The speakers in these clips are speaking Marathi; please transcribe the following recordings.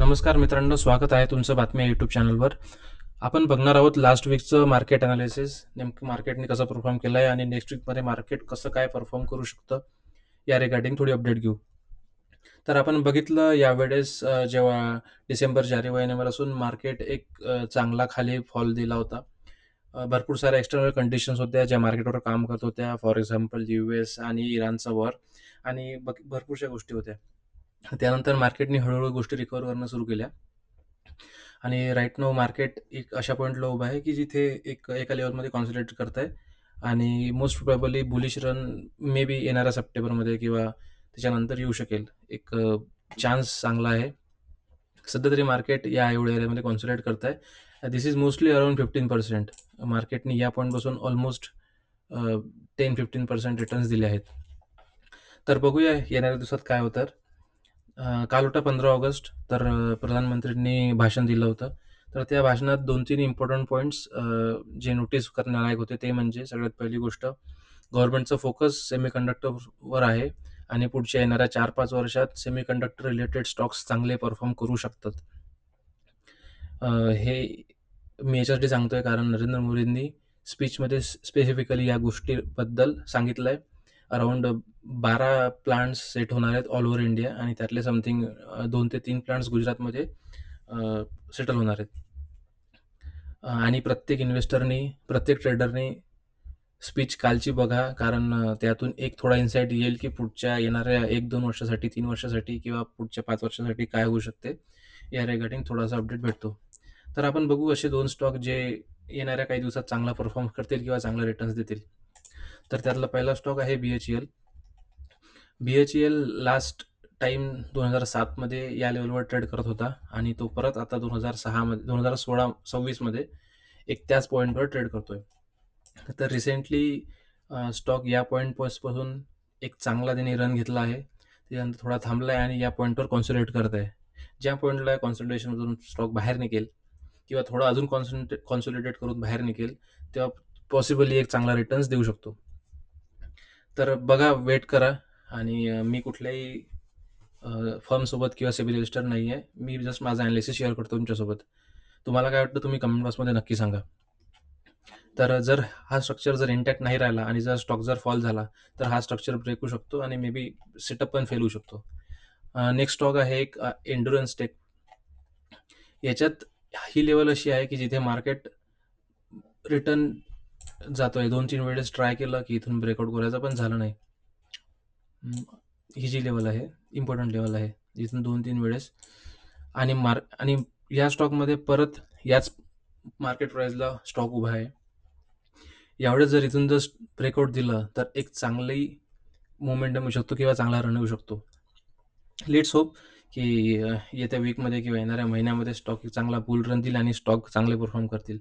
नमस्कार मित्रांनो, स्वागत आहे तुमचं बातम्या यूट्यूब चॅनलवर. आपण बघणार आहोत लास्ट वीकचं मार्केट ॲनालिसिस. नेमकं मार्केटने कसं परफॉर्म केलं आहे आणि नेक्स्ट वीकमध्ये मार्केट कसं काय परफॉर्म करू शकतं, या रिगार्डिंग थोडी अपडेट घेऊ. तर आपण बघितलं यावेळेस जेव्हा डिसेंबर-जानेवारी महिन्यापासून मार्केट एक चांगला खाली फॉल दिला होता. भरपूर साऱ्या एक्सटर्नल कंडिशन्स होत्या ज्या मार्केटवर काम करत होत्या. फॉर एक्झाम्पल यूएस आणि इराणचा वॉर आणि भरपूरशा गोष्टी होत्या. त्यानंतर मार्केटने हळू गोष्टी रिकव्हर करणं सुरू केल्या आणि राइट नाऊ मार्केट एक अशा पॉइंटला उभं आहे, की जिथे एका लेव्हलमध्ये कॉन्सन्ट्रेट करत आहे आणि most probably bullish run may be येणाऱ्या सप्टेंबरमध्ये किंवा त्याच्यानंतर येऊ शकेल. एक चान्स चांगला आहे. सध्या तरी मार्केट या एवढ्या एरियामध्ये कॉन्सन्ट्रेट करत आहे. दिस इज मोस्टली अराउंड 15%. मार्केटने या पॉईंटपासून ऑलमोस्ट 10-15% रिटर्न्स दिले आहेत. तर बघूया येणाऱ्या दिवसात काय होतं. काल होता 15 ऑगस्ट. तर प्रधानमंत्र्यांनी भाषण दिलं होतं. तर त्या भाषणात 2-3 इम्पॉर्टंट पॉइंट्स जे नोटीस करण्यालायक होते ते म्हणजे सगळ्यात पहिली गोष्ट, गव्हर्नमेंटचं फोकस सेमीकंडक्टरवर आहे आणि पुढच्या येणाऱ्या 4-5 वर्षात सेमीकंडक्टर रिलेटेड स्टॉक्स चांगले परफॉर्म करू शकतात. हे मी याच्यासाठी सांगतोय कारण नरेंद्र मोदींनी स्पीचमध्ये स्पेसिफिकली या गोष्टीबद्दल सांगितलंय. अराउंड 12 प्लांट्स सेट होणार आहेत ऑल ओव्हर इंडिया आणि त्यातले समथिंग 2 ते 3 प्लांट्स गुजरातमध्ये सेटल होणार आहेत. आणि प्रत्येक इन्व्हेस्टरनी, प्रत्येक ट्रेडरनी स्पीच कालची बघा कारण त्यातून एक थोडा इन्साईट येईल, की पुढच्या येणाऱ्या 1-2 वर्षासाठी, 3 वर्षासाठी किंवा पुढच्या 5 वर्षासाठी काय होऊ शकते, या रिगार्डिंग थोडासा अपडेट भेटतो. तर आपण बघू असे 2 स्टॉक जे येणाऱ्या काही दिवसात चांगला परफॉर्म करतील किंवा चांगले रिटर्न्स देतील. तर त्यातला पहिला स्टॉक आहे BHEL. BHEL लास्ट टाईम 2007 मध्ये या लेव्हलवर ट्रेड करत होता आणि तो परत आता 2016-26 मध्ये एक त्याच पॉईंटवर ट्रेड करतोय. तर रिसेंटली स्टॉक या पॉईंटपासून एक चांगला त्याने रन घेतला आहे. त्याच्यानंतर थोडा थांबला आहे आणि या पॉईंटवर कॉन्सन्ट्रेट करत आहे. ज्या पॉईंटला कॉन्सन्ट्रेशनमधून स्टॉक बाहेर निघेल किंवा थोडा अजून कॉन्सॉलिडेट करून बाहेर निघेल, तेव्हा पॉसिबली एक चांगला रिटर्न्स देऊ शकतो. तर बघा, वेट करा आणि मी कुठल्याही फर्मसोबत किंवा सेबी रजिस्टर नाही आहे. मी जस्ट माझं ॲनालिसिस शेअर करतो तुमच्यासोबत. तुम्हाला काय वाटतं तुम्ही कमेंट बॉक्समध्ये नक्की सांगा. तर जर हा स्ट्रक्चर जर इंटॅक्ट नाही राहिला आणि जर स्टॉक जर फॉल झाला, तर हा स्ट्रक्चर ब्रेक होऊ शकतो आणि मे बी सेटअप पण फेल होऊ शकतो. नेक्स्ट स्टॉक आहे एक एंडुरन्स टेक. याच्यात ही लेवल अशी आहे की जिथे मार्केट रिटर्न जातोय. 2-3 वेळेस ट्राय केलं की इथून ब्रेकआउट करायचं पण झालं नाही. ही जी लेवल आहे, इम्पॉर्टंट लेवल आहे. इथून 2-3 वेळेस आणि या स्टॉकमध्ये परत याच मार्केट प्राईसला स्टॉक उभा आहे. यावेळेस जर इथून जर ब्रेकआउट दिलं, तर एक चांगली मोमेंटम येऊ शकतो किंवा चांगला रन येऊ शकतो. लेट्स होप की येत्या वीकमध्ये किंवा येणाऱ्या महिन्यामध्ये स्टॉक चांगला बुल रन देईल आणि स्टॉक चांगले परफॉर्म करतील.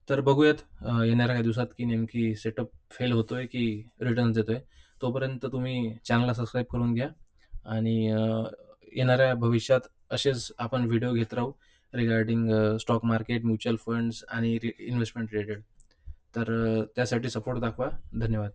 तर बघूयात येणाऱ्या काही दिवसात की नेमकी सेटअप फेल होतोय की रिटर्न्स देतोय. तोपर्यंत तुम्ही चॅनलला सबस्क्राईब करून घ्या आणि येणाऱ्या भविष्यात असेच आपण व्हिडिओ घेत राहू regarding stock market, mutual funds आणि इन्व्हेस्टमेंट रिलेटेड. तर त्यासाठी सपोर्ट दाखवा. धन्यवाद.